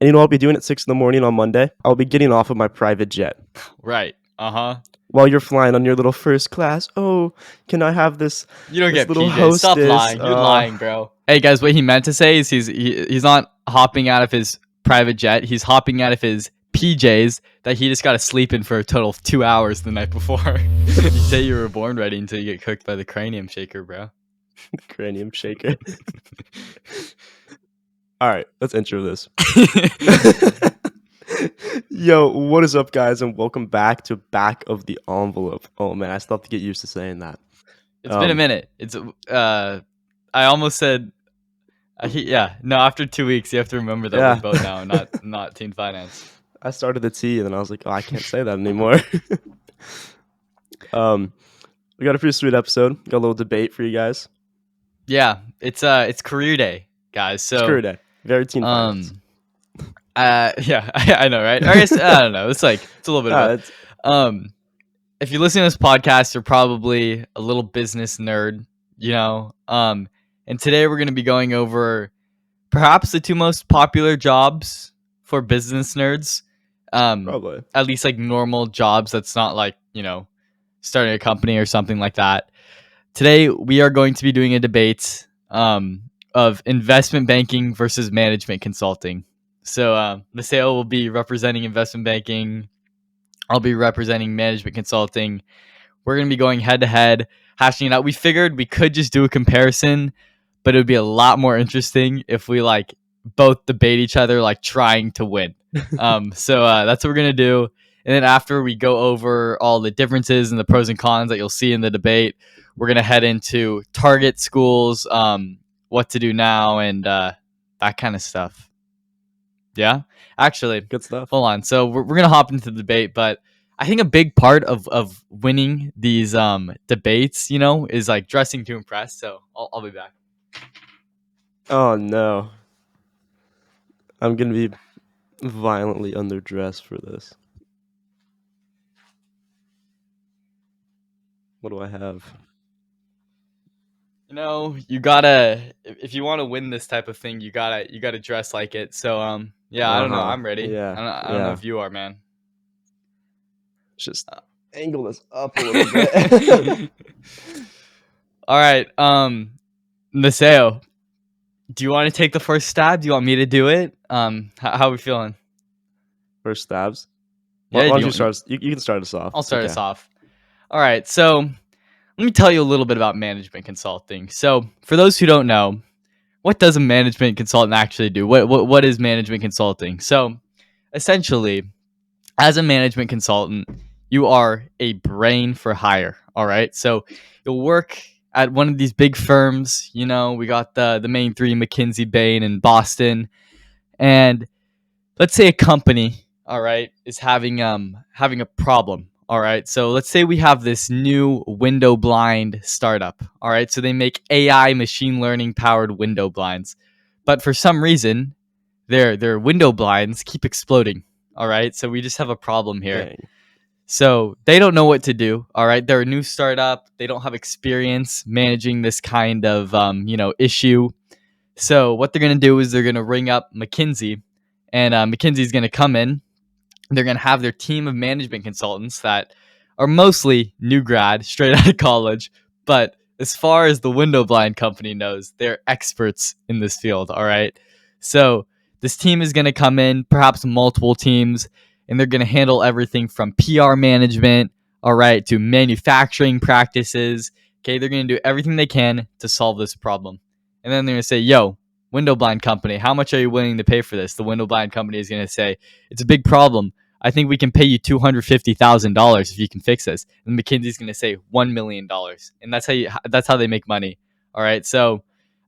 And you know what I'll be doing at 6 in the morning on Monday? I'll be getting off of my private jet. Right. While you're flying on your little first class. Oh, can I have this You don't get little PJs. Stop hostess? lying. You're lying, bro. Hey guys, what he meant to say is he's not hopping out of his private jet. He's hopping out of his PJs that he just got to sleep in for a total of 2 hours the night before. You say you were born ready until you get cooked by the cranium shaker, bro. Cranium shaker. All right, let's intro this. Yo, what is up, guys, and welcome back to Back of the Envelope. Oh man, I still have to get used to saying that. It's been a minute. It's I almost said after 2 weeks you have to remember that we're both now not teen finance. I started the T and then I was like, oh, I can't say that anymore. We got a pretty sweet episode. Got a little debate for you guys. Yeah, it's career day, guys. So it's career day. Very teen finance. Yeah, I know, right? I guess I don't know. It's a little bit of both. If you listen to this podcast, you're probably a little business nerd, you know. And today we're gonna be going over perhaps the two most popular jobs for business nerds. Probably. At least like normal jobs that's not like, starting a company or something like that. Today we are going to be doing a debate of investment banking versus management consulting. So Maseo will be representing investment banking. I'll be representing management consulting. We're going to be going head to head, hashing it out. We figured we could just do a comparison, but it would be a lot more interesting if we both debate each other, trying to win. So that's what we're going to do. And then after we go over all the differences and the pros and cons that you'll see in the debate, we're going to head into target schools, what to do now, and that kind of stuff. Yeah, actually, good stuff. Hold on. So we're going to hop into the debate, but I think a big part of winning these debates, is dressing to impress. So I'll be back. Oh no, I'm gonna be violently underdressed for this. What do I have? You gotta, if you want to win this type of thing, you gotta dress like it. So yeah, I don't know. I'm ready. Yeah, I don't know if you are, man. Just angle this up a little bit. All right, Maseo, do you want to take the first stab? Do you want me to do it? How are we feeling? First stabs? Yeah, why don't you start? You can start us off. I'll start us off. All right, so let me tell you a little bit about management consulting. So for those who don't know, what does a management consultant actually do? What is management consulting? So essentially, as a management consultant, you are a brain for hire. All right, so you'll work at one of these big firms. We got the main three: McKinsey, Bain, and Boston. And let's say a company, all right, is having a problem. All right, so let's say we have this new window blind startup. All right, so they make AI machine learning powered window blinds, but for some reason, their window blinds keep exploding. All right, so we just have a problem here. Dang. So they don't know what to do. All right, they're a new startup. They don't have experience managing this kind of issue. So what they're gonna do is they're gonna ring up McKinsey, and McKinsey's gonna come in. They're gonna have their team of management consultants that are mostly new grad, straight out of college. But as far as the window blind company knows, they're experts in this field. All right, so this team is gonna come in, perhaps multiple teams, and they're gonna handle everything from PR management, all right, to manufacturing practices. Okay, they're gonna do everything they can to solve this problem. And then they're going to say, yo, window blind company, how much are you willing to pay for this? The window blind company is going to say, it's a big problem. I think we can pay you $250,000 if you can fix this. And McKinsey's going to say $1 million. And that's how they make money. All right. So,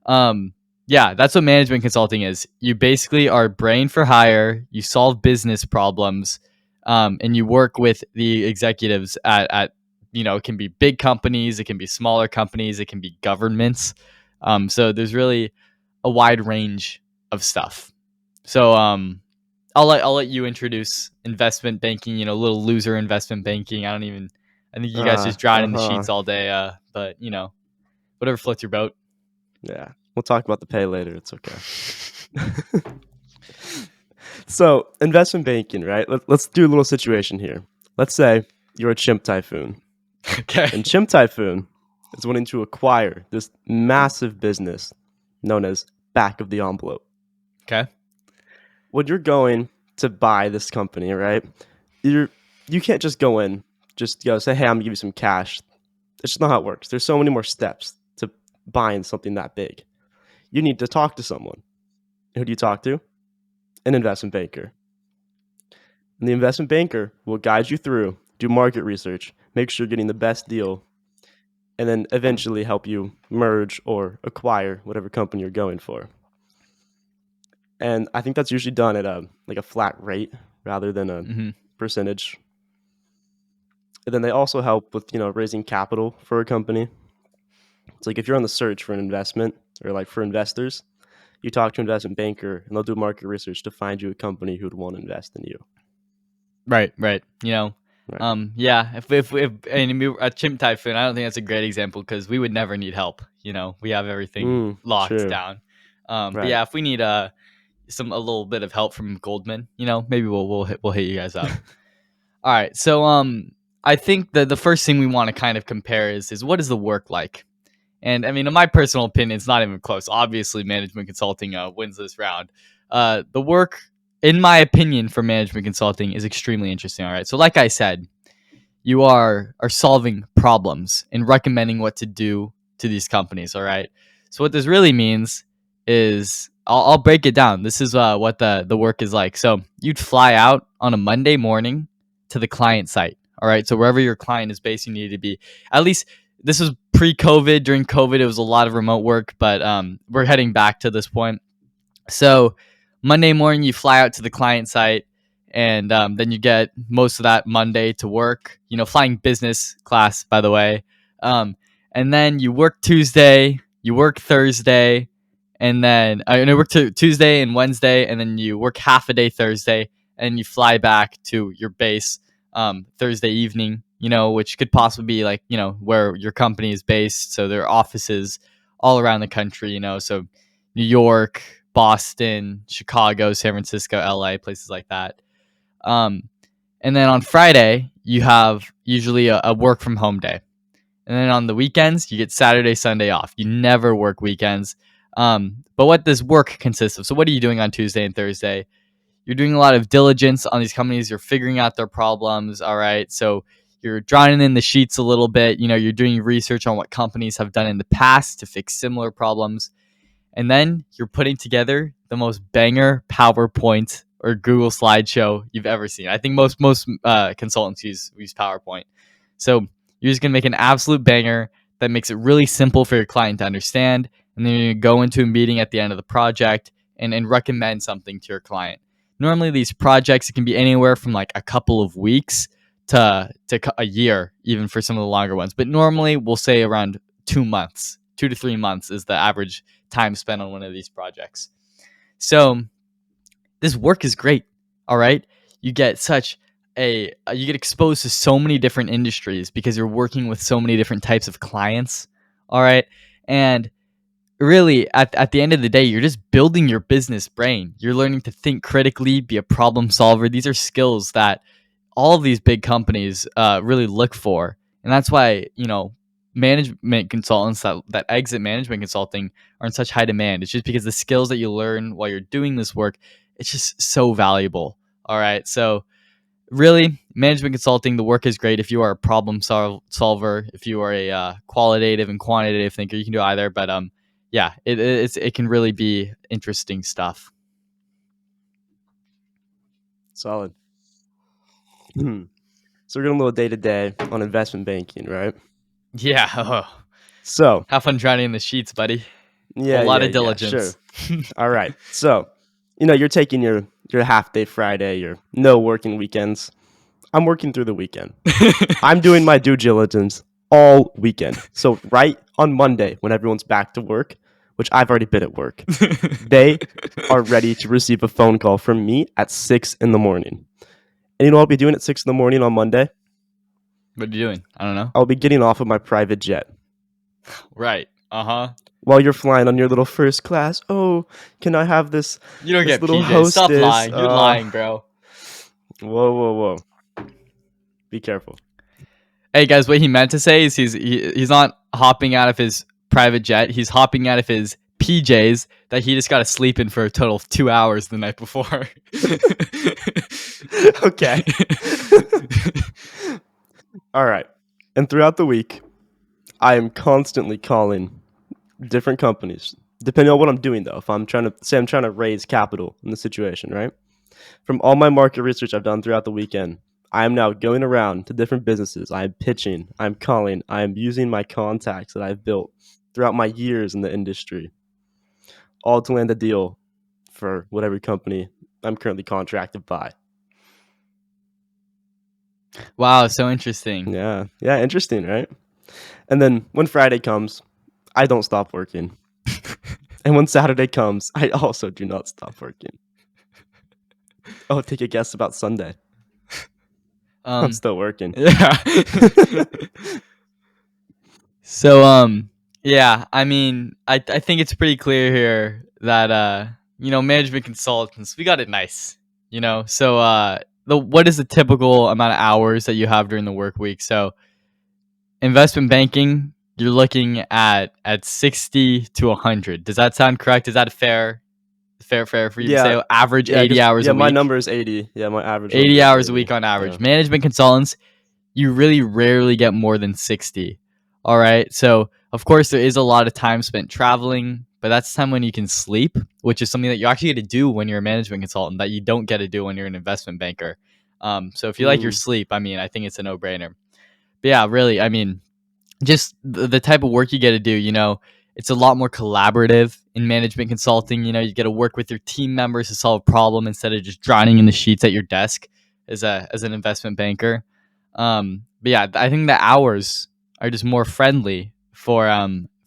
yeah, that's what management consulting is. You basically are brain for hire. You solve business problems, and you work with the executives at it can be big companies. It can be smaller companies. It can be governments. So there's really a wide range of stuff. So I'll let you introduce investment banking. Little loser investment banking. I think you guys just drown in the sheets all day. But whatever floats your boat. Yeah, we'll talk about the pay later. It's okay. So, investment banking, right? Let's do a little situation here. Let's say you're a chimp typhoon, Okay. and chimp typhoon is wanting to acquire this massive business known as back of the envelope. Okay. When you're going to buy this company, right? You can't just go in, just go say, "Hey, I'm gonna give you some cash." It's just not how it works. There's so many more steps to buying something that big. You need to talk to someone. Who do you talk to? An investment banker. And the investment banker will guide you through, do market research, make sure you're getting the best deal, and then eventually help you merge or acquire whatever company you're going for. And I think that's usually done at a flat rate rather than a Hmm. percentage. And then they also help with raising capital for a company. It's like if you're on the search for an investment or like for investors, you talk to an investment banker and they'll do market research to find you a company who would want to invest in you. Right. Right. Right. Yeah. If and a chimp typhoon, I don't think that's a great example because we would never need help. We have everything locked True. down. But Right. yeah, if we need a little bit of help from Goldman, maybe we'll hit you guys up. All right. So I think the first thing we want to kind of compare is what is the work like? And I mean, in my personal opinion, it's not even close. Obviously, management consulting wins this round. The work, in my opinion, for management consulting is extremely interesting. All right. So, like I said, you are solving problems and recommending what to do to these companies. All right. So what this really means is I'll break it down. This is what the work is like. So you'd fly out on a Monday morning to the client site. All right. So wherever your client is based, you need to be. At least this was pre-COVID. During COVID, it was a lot of remote work, but we're heading back to this point. So Monday morning, you fly out to the client site, and then you get most of that Monday to work. Flying business class, by the way. And then you work Tuesday, you work Thursday, and then you work Tuesday and Wednesday, and then you work half a day Thursday, and you fly back to your base Thursday evening. Which could possibly be like where your company is based. So there are offices all around the country. So New York, Boston, Chicago, San Francisco, LA, places like that. Um, and then on Friday, you have usually a work from home day. And then on the weekends, you get Saturday, Sunday off. You never work weekends. But what does work consist of? So, what are you doing on Tuesday and Thursday? You're doing a lot of diligence on these companies. You're figuring out their problems. All right. So, you're drawing in the sheets a little bit. You're doing research on what companies have done in the past to fix similar problems, and then you're putting together the most banger PowerPoint or Google slideshow you've ever seen. I think most consultants use PowerPoint. So you're just gonna make an absolute banger that makes it really simple for your client to understand, and then you're gonna go into a meeting at the end of the project and recommend something to your client. Normally, these projects, it can be anywhere from like a couple of weeks to a year, even for some of the longer ones. But normally, we'll say around 2 months, 2 to 3 months is the average time spent on one of these projects. So this work is great. All right. You get you get exposed to so many different industries because you're working with so many different types of clients. All right. And really at the end of the day, you're just building your business brain. You're learning to think critically, be a problem solver. These are skills that all of these big companies really look for, and that's why management consultants that exit management consulting are in such high demand. It's just because the skills that you learn while you're doing this work, it's just so valuable. All right, so really, management consulting, the work is great if you are a problem solver, if you are a qualitative and quantitative thinker. You can do either, but yeah, it can really be interesting stuff. Solid. So we're going a little day to day on investment banking, right? Yeah. Oh, So have fun drowning in the sheets, buddy. A yeah, lot yeah, of yeah, sure. diligence. All right. So you're taking your half day Friday, your no working weekends. I'm working through the weekend. I'm doing my due diligence all weekend. So right on Monday, when everyone's back to work, which I've already been at work, they are ready to receive a phone call from me at 6 in the morning. And you know what I'll be doing at 6 in the morning on Monday? What are you doing? I don't know. I'll be getting off of my private jet. Right. Uh huh. while you're flying on your little first class. Oh, can I have You don't this get little PJs. Stop hostess? lying. You're lying, bro. Whoa, whoa, whoa! Be careful. Hey guys, what he meant to say is he's not hopping out of his private jet. He's hopping out of his PJs that he just got to sleep in for a total of 2 hours the night before. Okay. All right. And throughout the week, I am constantly calling different companies, depending on what I'm doing, though. If I'm trying to raise capital in the situation, right? From all my market research I've done throughout the weekend, I am now going around to different businesses. I'm pitching, I'm calling, I'm using my contacts that I've built throughout my years in the industry, all to land a deal for whatever company I'm currently contracted by. Wow, so interesting. Yeah. Yeah. Interesting, right? And then when Friday comes, I don't stop working. And when Saturday comes, I also do not stop working. Oh, take a guess about Sunday. I'm still working. Yeah. So yeah, I mean, I think it's pretty clear here that management consultants, we got it nice. So what is the typical amount of hours that you have during the work week? So investment banking, you're looking at 60 to 100. Does that sound correct? Is that fair for you to Yeah. say? Average Yeah, 80 because hours a my week. number is 80. Yeah, my average 80 number is hours a 80. week on average. Yeah. Management consultants, you really rarely get more than 60. All right. So, of course, there is a lot of time spent traveling, but that's time when you can sleep, which is something that you actually get to do when you're a management consultant that you don't get to do when you're an investment banker. So, if you like your Mm. sleep, I mean, I think it's a no brainer. But yeah, really, I mean, just the type of work you get to do, it's a lot more collaborative in management consulting. You get to work with your team members to solve a problem instead of just drowning in the sheets at your desk as an investment banker. But yeah, I think the hours are just more friendly for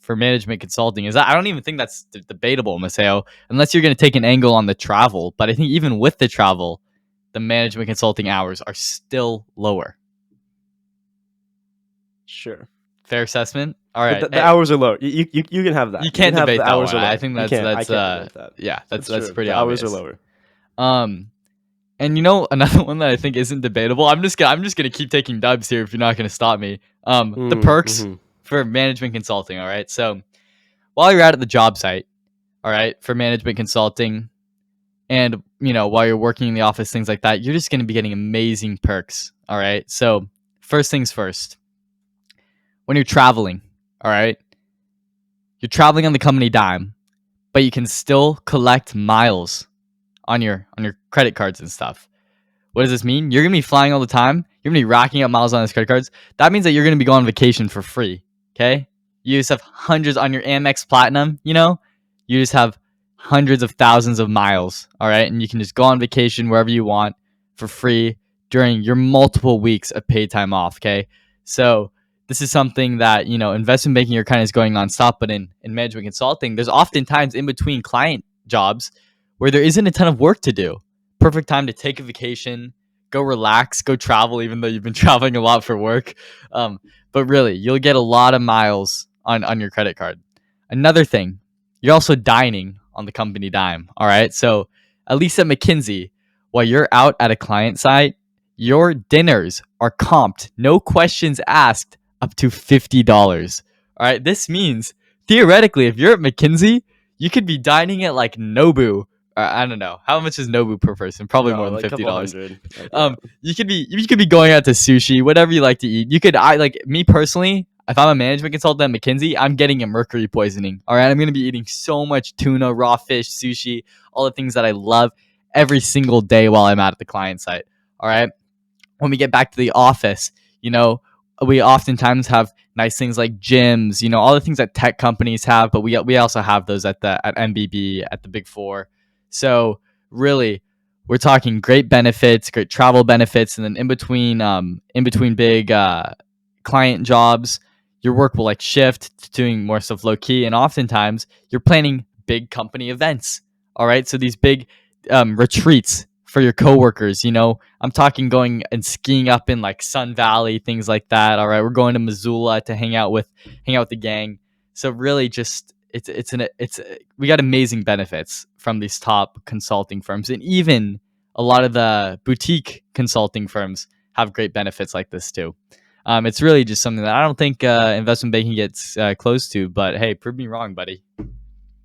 management consulting. I don't even think that's debatable, Maseo, unless you're going to take an angle on the travel. But I think even with the travel, the management consulting hours are still lower. Sure. Fair assessment. All The, right. the, the hours are low. You can have that. You You can can't have the debate that hours one. are I lower. think You can't. I that's can't debate that. yeah, It's that's true. pretty The hours are obvious. lower. And another one that I think isn't debatable. I'm just gonna keep taking dubs here if you're not gonna stop me. The perks Mm-hmm. for management consulting. All right. So while you're out at the job site, all right, for management consulting, and while you're working in the office, things like that, you're just gonna be getting amazing perks. All right. So first things first, when you're traveling, all right, you're traveling on the company dime, but you can still collect miles on your credit cards and stuff. What does this mean? You're gonna be flying all the time. You're gonna be racking up miles on those credit cards. That means that you're gonna be going on vacation for free. Okay? You just have hundreds on your Amex Platinum. You just have hundreds of thousands of miles. All right, and you can just go on vacation wherever you want for free during your multiple weeks of paid time off. Okay, so this is something that investment banking you're kind of is going nonstop, but in management consulting, there's oftentimes in between client jobs where there isn't a ton of work to do. Perfect time to take a vacation, go relax, go travel, even though you've been traveling a lot for work. But really, you'll get a lot of miles on your credit card. Another thing, you're also dining on the company dime. All right. So at least at McKinsey, while you're out at a client site, your dinners are comped, no questions asked, up to $50. All right. This means theoretically, if you're at McKinsey, you could be dining at like Nobu. I don't know how much is Nobu per person. Probably more No, than like a couple $50. hundred. Yeah. You could be going out to sushi, whatever you like to eat. I like me personally. If I'm a management consultant at McKinsey, I'm getting a mercury poisoning. All right, I'm gonna be eating so much tuna, raw fish, sushi, all the things that I love every single day while I'm out at the client site. All right. When we get back to the office, you know, we oftentimes have nice things like gyms, all the things that tech companies have, but we also have those at MBB, at the Big Four. So really, we're talking great benefits, great travel benefits, and then in between big client jobs, your work will like shift to doing more stuff low key, and oftentimes you're planning big company events. All right, so these big retreats for your coworkers. I'm talking going and skiing up in like Sun Valley, things like that. All right, we're going to Missoula to hang out with the gang. So really, just we got amazing benefits from these top consulting firms, and even a lot of the boutique consulting firms have great benefits like this too. It's really just something that I don't think investment banking gets close to. But hey, prove me wrong, buddy.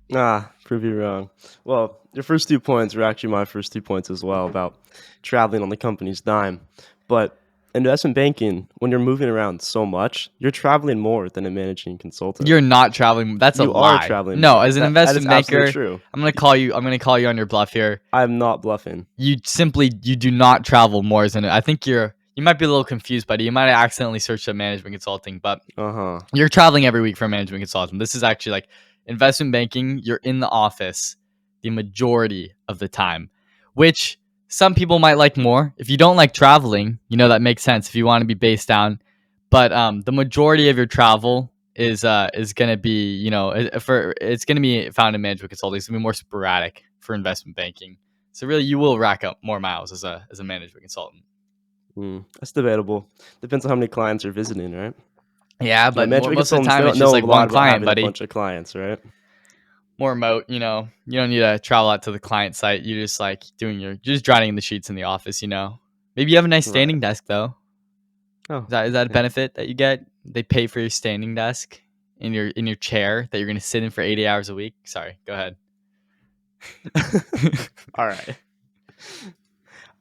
Prove you wrong. Well, your first 2 points were actually my first 2 points as well about traveling on the company's dime. But investment banking, when you're moving around so much, you're traveling more than a managing consultant. You're not traveling. That's a You are lie. traveling No, more. as an That is investment absolutely banker, true. I'm gonna call you. I'm gonna call you on your bluff here. I'm not bluffing. You do not travel more than I think you might be a little confused, buddy. You might have accidentally searched up management consulting, but Uh-huh. you're traveling every week for a management consultant. This is actually like investment banking. You're in the office the majority of the time, which some people might like more. If you don't like traveling, that makes sense if you want to be based down. But the majority of your travel is going to be, it's going to be found in management consulting. It's going to be more sporadic for investment banking. So really, you will rack up more miles as a management consultant. That's debatable. Depends on how many clients you're visiting, right? Yeah, but management most of the consultants, time they it's don't just know like a lot one about client, having buddy. a bunch of clients, right? More remote, you don't need to travel out to the client site. You're just like you're just drawing the sheets in the office. Maybe you have a nice standing Right. desk though. Oh, Is that a yeah. benefit that you get? They pay for your standing desk in your chair that you're going to sit in for 80 hours a week. Sorry, go ahead. All right.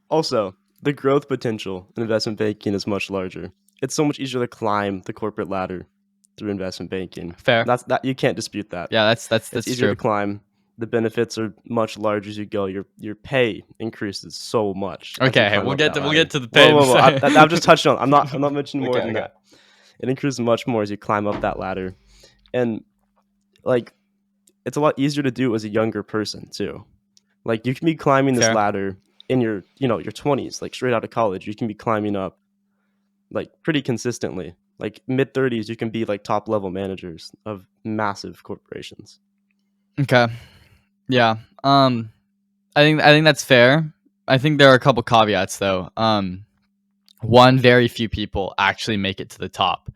Also, the growth potential in investment banking is much larger. It's so much easier to climb the corporate ladder through investment banking. Fair. That you can't dispute that. Yeah, that's It's easier true. to climb. The benefits are much larger as you go. Your pay increases so much. As you Okay, climb we'll up get that to ladder. the pay. Whoa. I've just touched on. I'm not mentioning more Okay, than okay. that. It increases much more as you climb up that ladder, and like it's a lot easier to do as a younger person too. Like you can be climbing this Fair. ladder in your 20s, like straight out of college. You can be climbing up like pretty consistently. Like mid 30s, you can be like top level managers of massive corporations. Okay. Yeah. I think that's fair. I think there are a couple caveats though. One, very few people actually make it to the top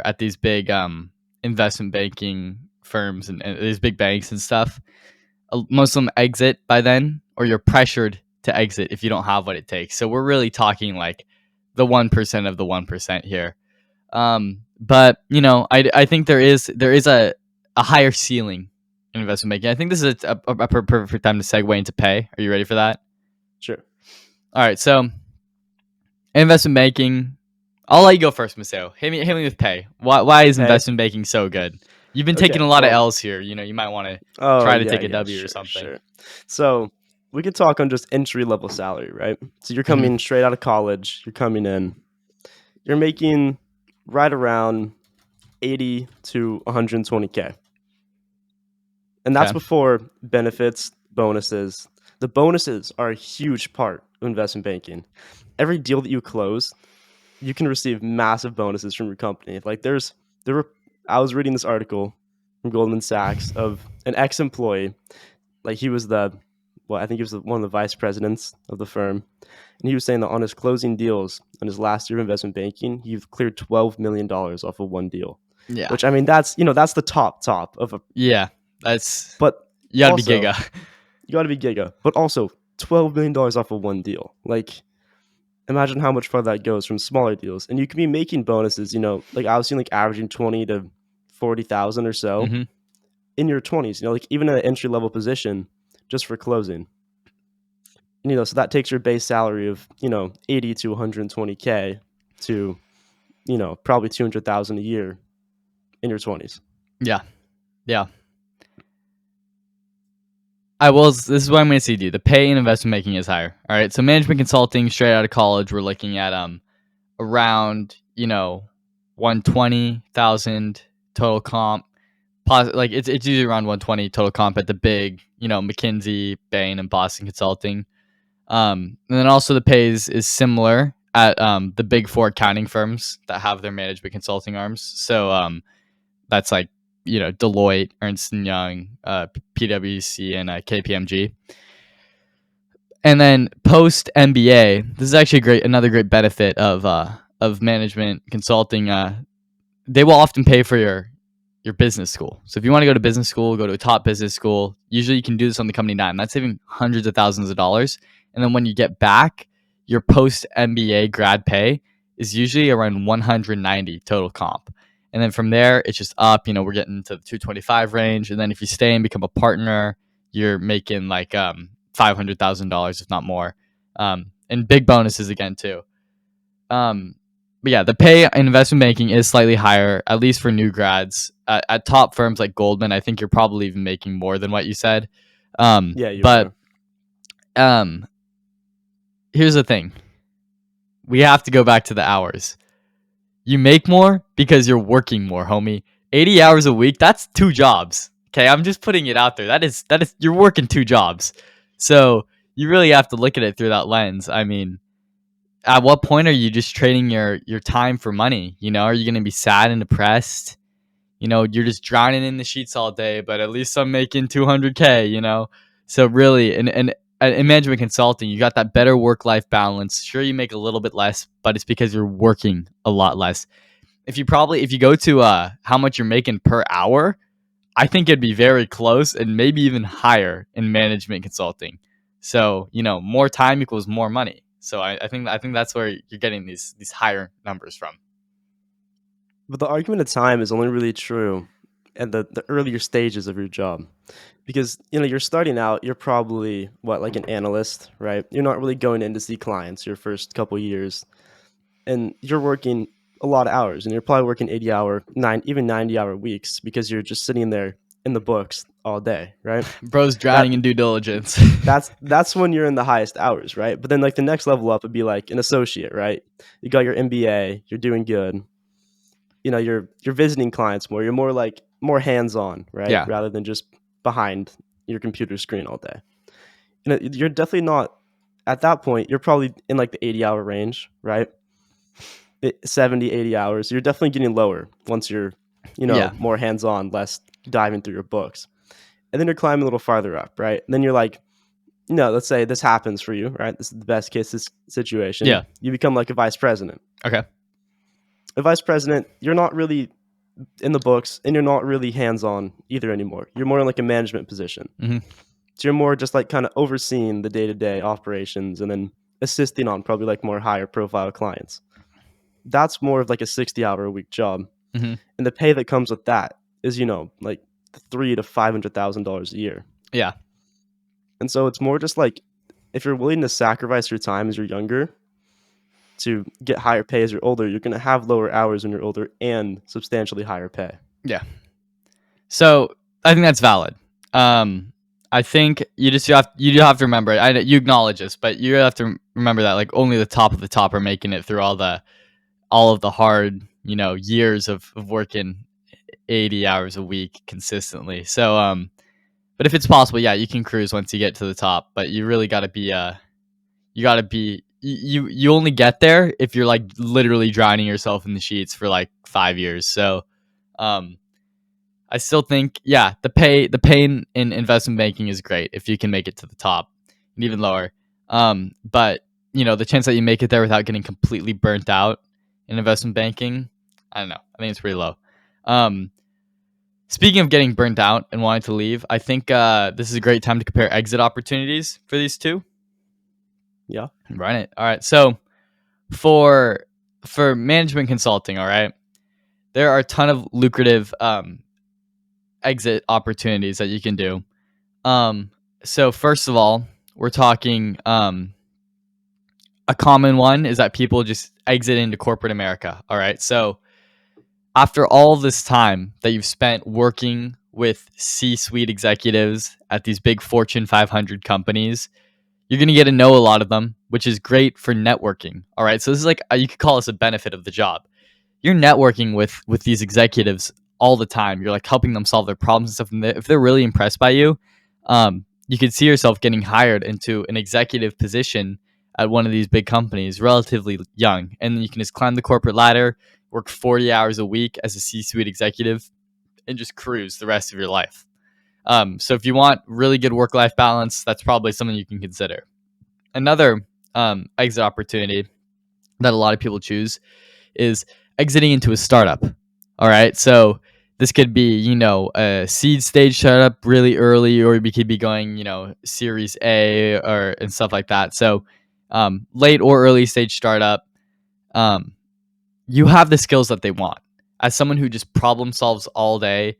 at these big investment banking firms and these big banks and stuff. Most of them exit by then, or you're pressured to exit if you don't have what it takes. So we're really talking like the 1% of the 1% here. But I think there is a higher ceiling in investment banking. I think this is a perfect time to segue into pay. Are you ready for that? Sure. All right. So investment banking. I'll let you go first, Maseo. Hit me with pay. Why is Pay? investment banking so good? You've been taking Okay, a lot of well, L's here. You might want to oh try to yeah, take a yeah, W or sure, something. sure. So we could talk on just entry level salary, right? So you're Mm-hmm. coming straight out of college. You're coming in. You're making right around 80 to 120K. And that's Okay. before benefits, bonuses. The bonuses are a huge part of investment banking. Every deal that you close, you can receive massive bonuses from your company. Like I was reading this article from Goldman Sachs of an ex-employee. Like he was I think he was one of the vice presidents of the firm. And he was saying that on his closing deals on his last year of investment banking, he cleared $12 million off of one deal. Yeah. Which, I mean, that's the top of a. Yeah. But you gotta also, be giga. You gotta be giga. But also, $12 million off of one deal. Like, imagine how much farther that goes from smaller deals. And you can be making bonuses, like I was seeing like averaging 20 to 40,000 or so in your 20s, like even at an entry level position just for closing. So that takes your base salary of, 80 to 120K to, probably 200,000 a year in your 20s. Yeah. Yeah. This is what I'm going to see, dude. The pay in investment banking is higher. All right. So management consulting straight out of college, we're looking at around 120,000 total comp. Like it's usually around 120 total comp at the big, McKinsey, Bain, and Boston Consulting. And then also the pay is similar at the big four accounting firms that have their management consulting arms. So that's like Deloitte, Ernst and Young, PwC, and KPMG. And then post MBA, this is actually another great benefit of management consulting. They will often pay for your business school. So if you want to go to business school, go to a top business school. Usually you can do this on the company dime. That's saving hundreds of thousands of dollars. And then when you get back, your post MBA grad pay is usually around 190 total comp. And then from there, it's just up. We're getting to the 225 range. And then if you stay and become a partner, you're making like $500,000, if not more. And big bonuses again too. But yeah, the pay in investment banking is slightly higher, at least for new grads. At top firms like Goldman, I think you're probably even making more than what you said. Yeah, you But are. here's the thing: we have to go back to the hours. You make more because you're working more, homie. 80 hours a week, that's 2 jobs. Okay, I'm just putting it out there. That is you're working 2 jobs. So you really have to look at it through that lens. I mean, at what point are you just trading your time for money? Are you going to be sad and depressed? You're just drowning in the sheets all day, but at least I'm making 200K. So really, in management consulting, you got that better work-life balance. Sure, you make a little bit less, but it's because you're working a lot less. If you go to how much you're making per hour, I think it'd be very close and maybe even higher in management consulting. So, more time equals more money. So I think that's where you're getting these higher numbers from. But the argument of time is only really true at the earlier stages of your job. Because, you're starting out, you're probably what, like an analyst, right? You're not really going in to see clients your first couple years. And you're working a lot of hours, and you're probably working 80-hour, even 90-hour weeks because you're just sitting there in the books all day, right? Bro's That drowning in due diligence. that's when you're in the highest hours, right? But then like the next level up would be like an associate, right? You got your MBA, you're doing good. You're visiting clients more. You're more hands-on, right? Yeah. Rather than just behind your computer screen all day. You're definitely not at that point. You're probably in like the 80-hour range, right? 70, 80 hours. You're definitely getting lower once you're, Yeah. more hands-on, less diving through your books. And then you're climbing a little farther up, right? And then you're like, let's say this happens for you, right? This is the best case situation. Yeah. You become like a vice president. Okay. A vice president, you're not really in the books and you're not really hands-on either anymore. You're more in like a management position. Hmm. So you're more just like kind of overseeing the day-to-day operations and then assisting on probably like more higher profile clients. That's more of like a 60-hour a week job. Hmm. And the pay that comes with that is, like $300,000 to $500,000 a year. Yeah. And so it's more just like if you're willing to sacrifice your time as you're younger to get higher pay as you're older, you're going to have lower hours when you're older and substantially higher pay. Yeah. So I think that's valid. I think you have to remember. You acknowledge this, but you have to remember that like only the top of the top are making it through all of the hard years of working 80 hours a week consistently. So but if it's possible, yeah, you can cruise once you get to the top. But you really got to be you only get there if you're like literally drowning yourself in the sheets for like 5 years. So um I still think, yeah, the pay in investment banking is great if you can make it to the top and even lower. But the chance that you make it there without getting completely burnt out in investment banking, I don't know. I think it's pretty low. Um, Speaking of getting burnt out and wanting to leave, I think this is a great time to compare exit opportunities for these two. Yeah. Run it. All right. So for management consulting, all right, there are a ton of lucrative exit opportunities that you can do. So first of all, we're talking a common one is that people just exit into corporate America. All right. So after all this time that you've spent working with C-suite executives at these big Fortune 500 companies, you're going to get to know a lot of them, which is great for networking. All right. So this is like you could call this a benefit of the job. You're networking with these executives all the time. You're like helping them solve their problems and stuff. And if they're really impressed by you, you could see yourself getting hired into an executive position at one of these big companies relatively young. And then you can just climb the corporate ladder, work 40 hours a week as a C-suite executive, and just cruise the rest of your life. So if you want really good work-life balance, that's probably something you can consider. Another exit opportunity that a lot of people choose is exiting into a startup. All right. So This could be, a seed stage startup really early, or we could be going, Series A or and stuff like that. So, late or early stage startup, um, you have the skills that they want. As someone who just problem solves all day,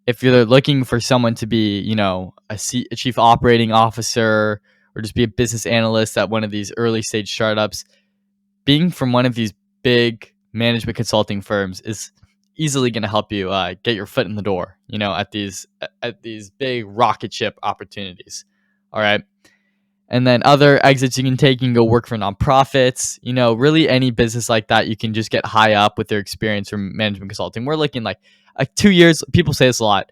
if you're looking for someone to be, a chief operating officer or just be a business analyst at one of these early stage startups, being from one of these big management consulting firms is easily going to help you get your foot in the door, at these big rocket ship opportunities. All right. And then other exits you can take, you can go work for nonprofits, really any business like that. You can just get high up with their experience from management consulting. We're looking like 2 years. People say this a lot.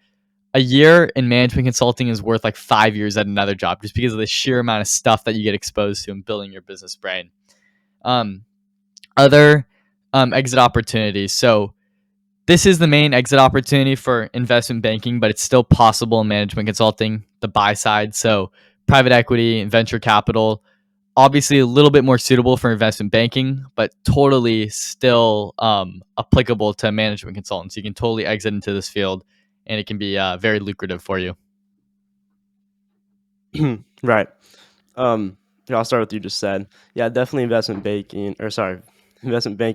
A year in management consulting is worth like 5 years at another job, just because of the sheer amount of stuff that you get exposed to in building your business brain. Other exit opportunities. So this is the main exit opportunity for investment banking, but it's still possible in management consulting, the buy side. So private equity and venture capital, obviously a little bit more suitable for investment banking, but totally still applicable to management consultants. You can totally exit into this field, and it can be very lucrative for you. Right. Yeah, I'll start with what you just said. Yeah, definitely investment banking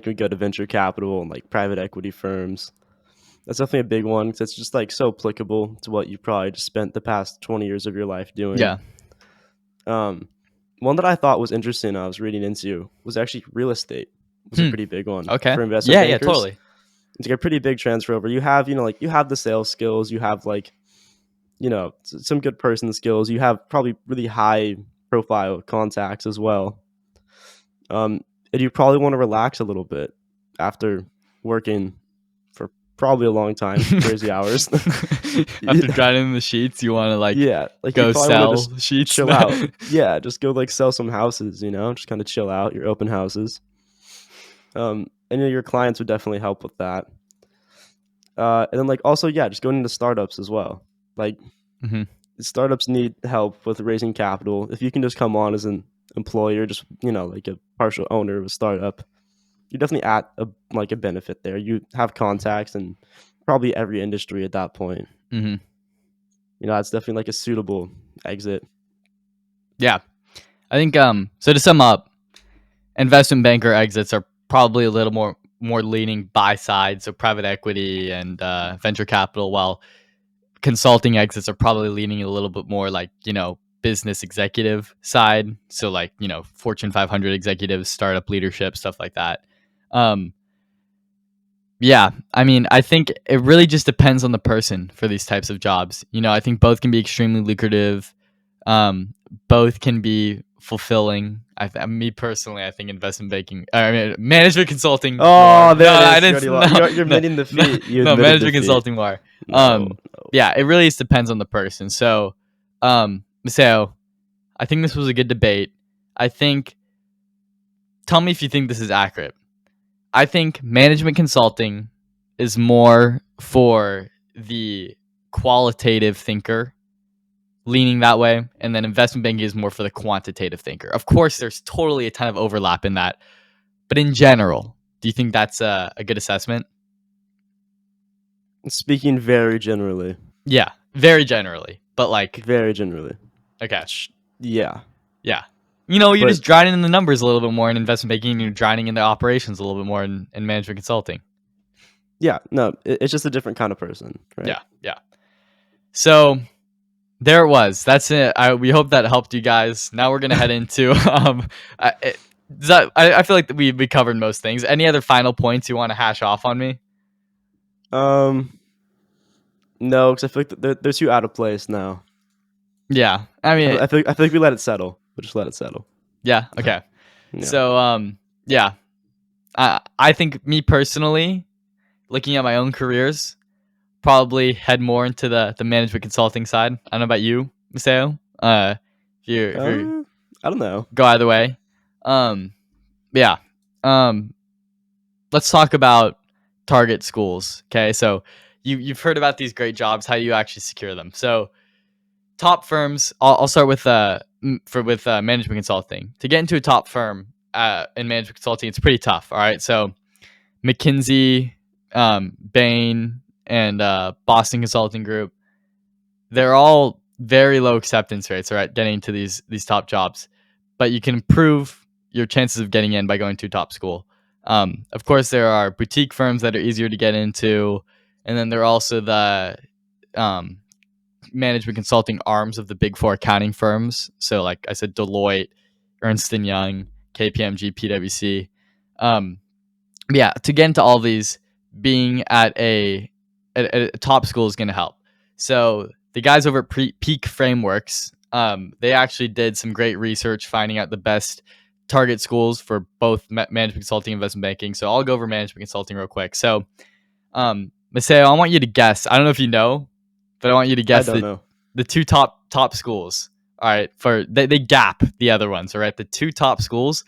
would go to venture capital and like private equity firms. That's definitely a big one because it's just like so applicable to what you probably just spent the past 20 years of your life doing. Yeah. One that I thought was interesting, I was reading into, was actually real estate. Was a pretty big one Okay. for investment Yeah, bankers. totally. It's like a pretty big transfer over. You have, you have the sales skills, you have like, some good person skills. You have probably really high profile contacts as well. And you probably want to relax a little bit after working for probably a long time, crazy hours. After drying in the sheets, you want to Yeah, like you go probably want to sell just sheets. chill out. Yeah, just go like sell some houses, just kind of chill out, your open houses. And your clients would definitely help with that. And then like also, yeah, just going into startups as well. Like Mhm. startups need help with raising capital. If you can just come on as an employer, just like a partial owner of a startup, you're definitely at a benefit there. You have contacts in probably every industry at that point. Mhm. It's definitely like a suitable exit. Yeah. I think so to sum up, investment banker exits are probably a little more leaning buy side, so private equity and venture capital, while consulting exits are probably leaning a little bit more like, business executive side, so like, Fortune 500 executives, startup leadership, stuff like that. Yeah, I mean, I think it really just depends on the person for these types of jobs. I think both can be extremely lucrative. Both can be fulfilling. Me personally, I think investment banking, I mean, management consulting. Oh, More. there No, it I is. You didn't. already No, lost. You're no, admitting no, defeat. You no, admitted management defeat. consulting more. No. Yeah, it really just depends on the person. So, Maseo, I think this was a good debate. I think. Tell me if you think this is accurate. I think management consulting is more for the qualitative thinker, leaning that way, and then investment banking is more for the quantitative thinker. Of course, there's totally a ton of overlap in that, but in general, do you think that's a good assessment? Speaking very generally. Yeah, very generally, but like, Very generally. okay, Yeah. yeah. You're But just drowning in the numbers a little bit more in investment banking, and you're drowning in the operations a little bit more in management consulting. yeah, no, it's just a different kind of person, right? Yeah. So there it was. That's it. We hope that helped you guys. Now we're gonna head into I feel like we covered most things. Any other final points you want to hash off on me? Um, no, because I feel like they're too out of place now. Yeah, I mean, I feel like we let it settle. We'll just let it settle. yeah, okay. Yeah. So yeah, I think me personally, looking at my own careers, probably head more into the management consulting side. I don't know about you, Maseo. If you I don't know. go either way. Yeah. Let's talk about target schools. Okay, so you've heard about these great jobs. How do you actually secure them? So top firms. I'll start with management consulting. To get into a top firm in management consulting, it's pretty tough. All right, so McKinsey, Bain, and Boston Consulting Group. They're all very low acceptance rates, all right, getting into these top jobs, but you can improve your chances of getting in by going to a top school. Of course, there are boutique firms that are easier to get into, and then there are also the um, management consulting arms of the big four accounting firms. So, like I said, Deloitte, Ernst and Young, KPMG, PwC. Um, yeah, to get into all these, being at a top school is going to help. So the guys over at Peak Frameworks, they actually did some great research finding out the best target schools for both management consulting and investment banking. So I'll go over management consulting real quick. So, Maseo, I want you to guess. I don't know if you know, but I want you to I guess don't know. the two top schools. All right, for they gap the other ones. All right, the two top schools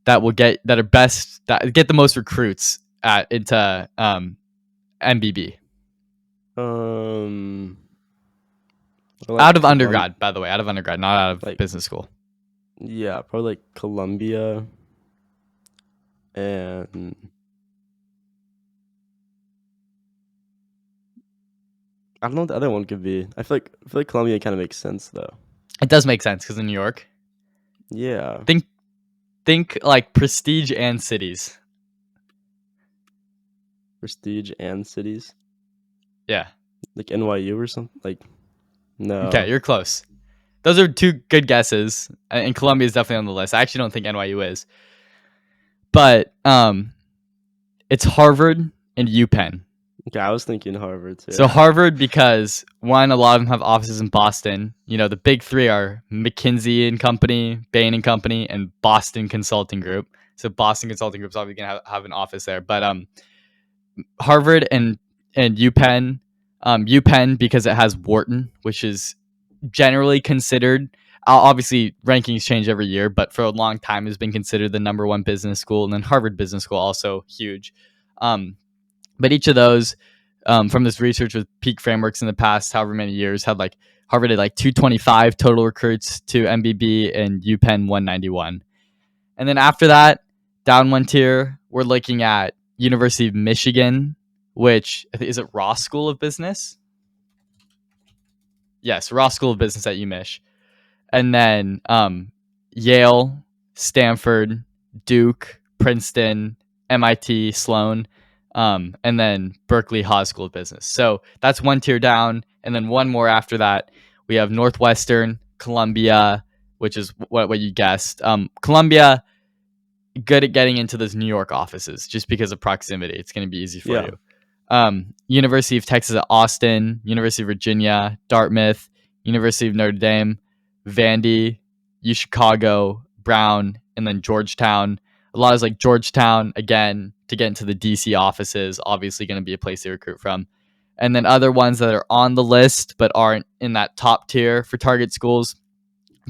that are best, that get the most recruits into MBB Um, out of Colum. undergrad. By the way, out of undergrad, not out of Like, business school. yeah, probably like Columbia and I don't know what the other one could be. I feel like Columbia kind of makes sense though. It does make sense because in New York, Yeah, think think like prestige and cities. prestige and cities Yeah. like NYU or something. Like Okay, no, you're close. Those are two good guesses, and Columbia is definitely on the list. I actually don't think NYU is, but it's Harvard and UPenn. okay, I was thinking Harvard too. So Harvard, because one, a lot of them have offices in Boston. You know, the big three are McKinsey and Company, Bain and Company, and Boston Consulting Group. So Boston Consulting Group's obviously gonna have an office there. But Harvard and UPenn, UPenn because it has Wharton, which is generally considered. Obviously, rankings change every year, but for a long time has been considered the number one business school, and then Harvard Business School also huge. Um, but each of those, from this research with Peak Frameworks in the past, however many years, had like Harvard had like 225 total recruits to MBB and UPenn 191. And then after that, down one tier, we're looking at University of Michigan, which I think, is it Ross School of Business? Yes, Ross School of Business at UMich. And then Yale, Stanford, Duke, Princeton, MIT, Sloan, and then Berkeley Haas School of Business. So that's one tier down, and then one more after that. We have Northwestern, Columbia, which is what you guessed. Columbia, good at getting into those New York offices just because of proximity. It's going to be easy for Yeah, you. University of Texas at Austin, University of Virginia, Dartmouth, University of Notre Dame, Vandy, U Chicago, Brown, and then Georgetown. A lot is like Georgetown, again, to get into the DC offices, obviously going to be a place to recruit from. And then other ones that are on the list but aren't in that top tier for target schools: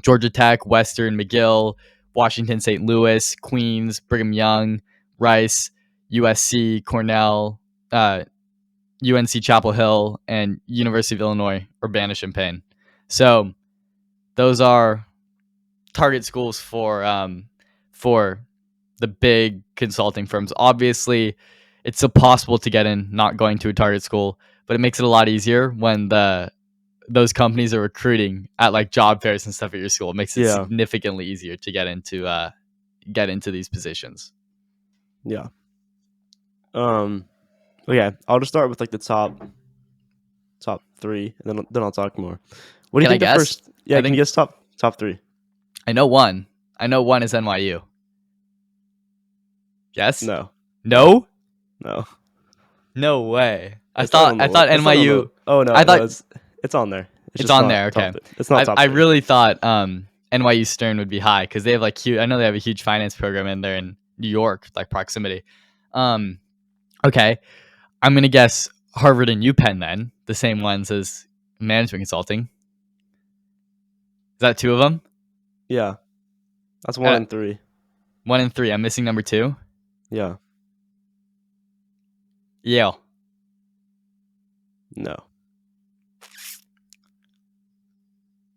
Georgia Tech, Western, McGill, Washington, St. Louis, Queens, Brigham Young, Rice, USC, Cornell, UNC Chapel Hill, and University of Illinois, Urbana-Champaign. So those are target schools for the big consulting firms. Obviously, it's still possible to get in not going to a target school, but it makes it a lot easier when those companies are recruiting at like job fairs and stuff at your school. It makes it yeah, significantly easier to get into these positions. yeah. Um, okay, I'll just start with like the top three, and then I'll talk more. What do you Can I think the guess? first? Yeah, I can you think guess top three? I know one. I know one is NYU. Yes? No, no, No? no. No way. I It's not thought on I the thought It's not on the. NYU. Oh no, I no. thought It's on there. It's it's just on not there. top Okay. three. It's not top I three. really thought NYU Stern would be high because they have like huge. I know they have a huge finance program in there in New York, like proximity. Um, okay, I'm gonna guess Harvard and UPenn then, the same ones as management consulting. Is that two of them? Yeah, that's one Uh, and three. one and three. I'm missing number two. Yeah, Yale. no,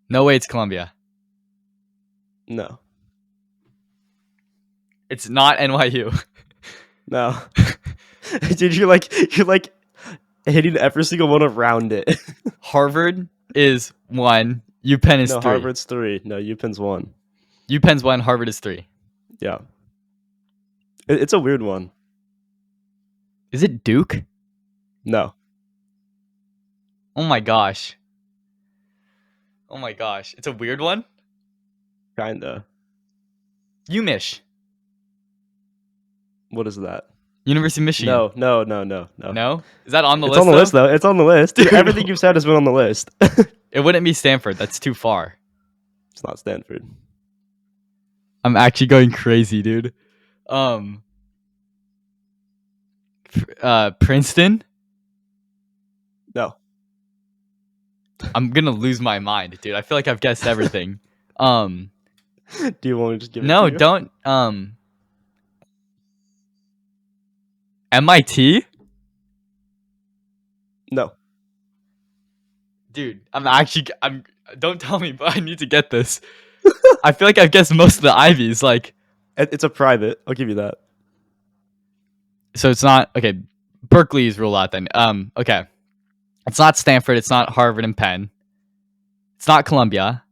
No way. It's Columbia. no, It's not NYU. no. Dude, you're like hitting every single one around it. Harvard is 1. UPenn is No, 3. Harvard's 3. No, UPenn's 1. UPenn's 1. Harvard is 3. Yeah. It's a weird one. Is it Duke? No. Oh my gosh. Oh my gosh. It's a weird one. Kinda. UMich. What is that? University of Michigan. No. No? Is that on the It's list? on the though? list, though. It's on the list. Dude. Everything you've said has been on the list. It wouldn't be Stanford. That's too far. It's not Stanford. I'm actually going crazy, dude. Princeton? No. I'm gonna lose my mind, dude. I feel like I've guessed everything. Do you want me to just give it No, to you? don't. MIT? No. Dude, don't tell me, but I need to get this. I feel like I've guessed most of the Ivies, like, It's a private. I'll give you that. so it's not okay. Berkeley's ruled out then. Okay. It's not Stanford, it's not Harvard and Penn. It's not Columbia.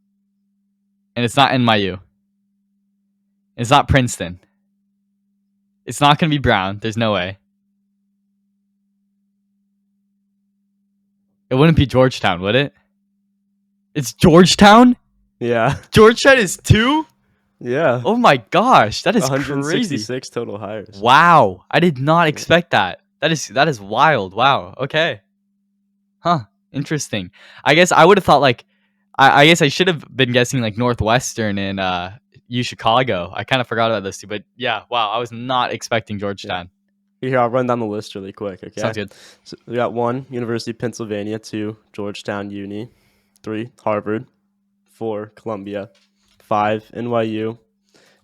And it's not NYU. It's not Princeton. It's not gonna be Brown. There's no way. It wouldn't be Georgetown, would it? It's Georgetown? Yeah. Georgetown is 2? Yeah. Oh my gosh, that is crazy. 166 total hires. Wow, I did not expect that. That is wild. Wow. Okay. Huh. Interesting. I guess I would have thought like, I guess I should have been guessing like Northwestern and U Chicago. I kind of forgot about those two, but yeah. Wow, I was not expecting Georgetown. Here, I'll run down the list really quick. Okay. Sounds good. So we got 1, University of Pennsylvania. 2, Georgetown Uni. 3, Harvard. 4, Columbia. 5, NYU.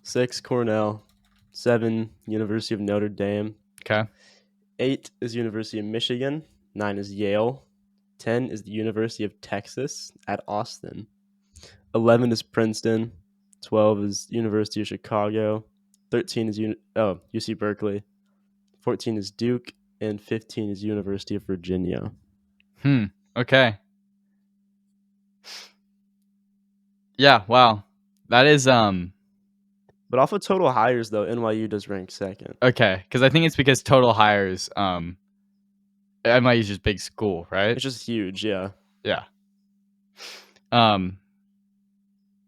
6, Cornell. 7, University of Notre Dame. Okay. 8 is University of Michigan. 9 is Yale. 10 is the University of Texas at Austin. 11 is Princeton. 12 is University of Chicago. 13 is UC Berkeley. 14 is Duke, and 15 is University of Virginia. Okay. Yeah, wow. That is But off of total hires though, NYU does rank 2nd. okay, cuz I think it's because total hires NYU's just big school, right? It's just huge, yeah. Yeah.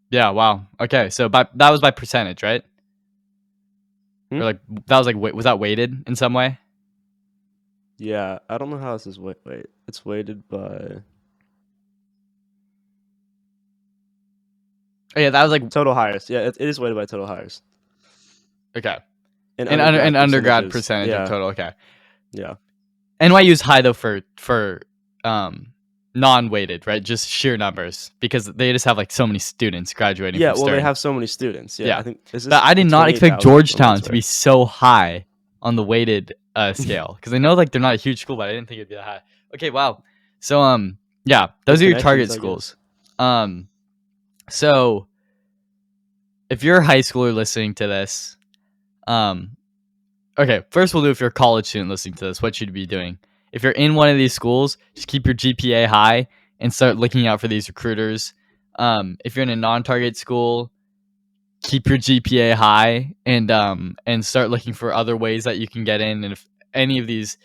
Yeah, wow. Okay, so that was by percentage, right? Or like that was like was that weighted in some way? Yeah, I don't know how this is wait. It's weighted by Oh yeah, that was like total hires. Yeah, it is weighted by total hires. okay. And undergrad percentages. percentage Yeah. of total. Okay. Yeah. NYU's high though for non-weighted, right? Just sheer numbers because they just have like so many students graduating. Yeah, from well, they Stern. have so many students. Yeah, Yeah. I think But I did not expect Georgetown to be so high on the weighted scale because I know like they're not a huge school, but I didn't think it'd be that high. Okay, wow. So yeah, those are your target schools. So if you're a high schooler listening to this, okay, first we'll do if you're a college student listening to this, what should you be doing? If you're in one of these schools, just keep your GPA high and start looking out for these recruiters. If you're in a non-target school, keep your GPA high and start looking for other ways that you can get in. And if any of these,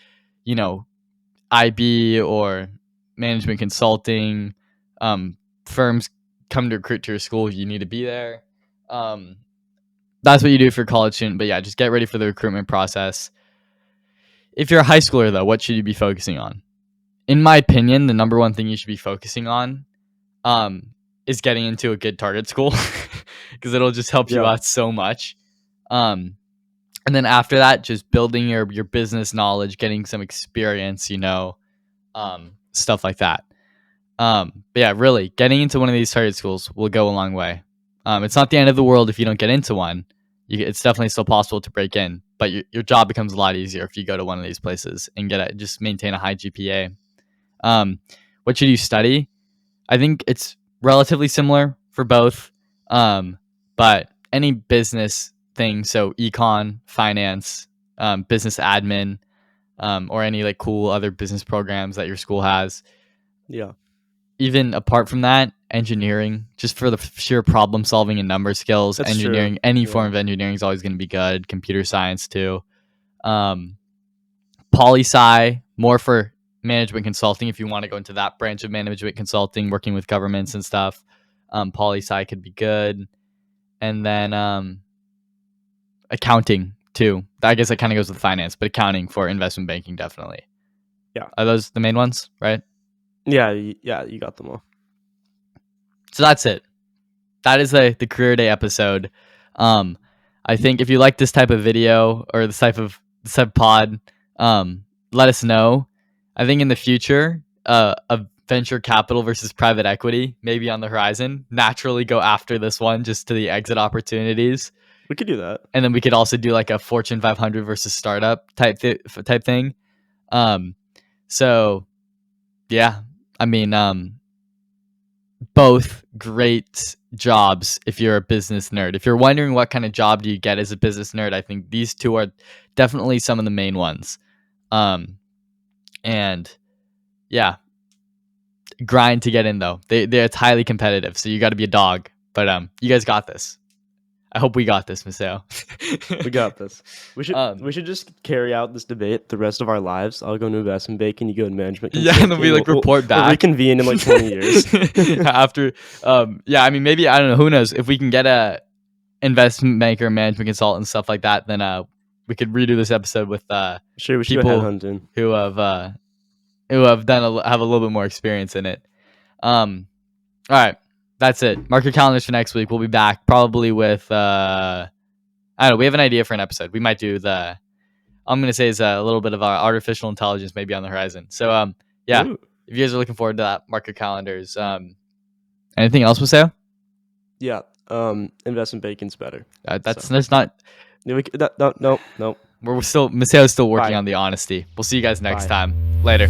IB or management consulting firms come to recruit to your school, you need to be there. That's what you do if you're a college student. But yeah, just get ready for the recruitment process. If you're a high schooler, though, what should you be focusing on? In my opinion, the number one thing you should be focusing on is getting into a good target school because it'll just help you out so much. And then after that, just building your business knowledge, getting some experience, stuff like that. But yeah, really, getting into one of these target schools will go a long way. It's not the end of the world if you don't get into one. It's definitely still possible to break in, but your job becomes a lot easier if you go to one of these places and just maintain a high GPA. What should you study? I think it's relatively similar for both, but any business thing, so econ, finance, business admin, or any like cool other business programs that your school has. Yeah. Even apart from that, engineering, just for the sheer problem solving and number skills, That's true. engineering, any form Yeah. of engineering is always going to be good. Computer science too. Um, Poli sci, more for management consulting. If you want to go into that branch of management consulting, working with governments and stuff, poli sci could be good. And then accounting too. I guess that kind of goes with finance, but accounting for investment banking definitely. Yeah. Are those the main ones, right? Yeah, yeah, you got them all. So that's it. That is the career day episode. I think if you like this type of video or this type of pod, let us know. I think in the future, a venture capital versus private equity maybe on the horizon. Naturally, go after this one just to the exit opportunities, We could do that. and then we could also do like a Fortune 500 versus startup type thing. So yeah, I mean, both great jobs if you're a business nerd. If you're wondering what kind of job do you get as a business nerd, I think these two are definitely some of the main ones. And yeah, grind to get in though. It's highly competitive, so you got to be a dog. But you guys got this. I hope we got this, Maseo. We got this. We should just carry out this debate the rest of our lives. I'll go into investment banking, you go into management Yeah, consulting. and then we like report back. We'll reconvene in like 20 years. After yeah, I mean maybe I don't know, who knows, if we can get a investment banker, management consultant, stuff like that, then we could redo this episode with Sure, we should go people headhunting. who have done have a little bit more experience in it. All right, that's it. Mark your calendars for next week. We'll be back probably with I don't know. We have an idea for an episode. We might do I'm gonna say is a little bit of our artificial intelligence maybe on the horizon. So yeah, Ooh. if you guys are looking forward to that, mark your calendars. Anything else, Maseo? Yeah, investment banking's better. That's not. No. We're still Maseo's still working Bye. on the honesty. We'll see you guys next Bye. time. Later.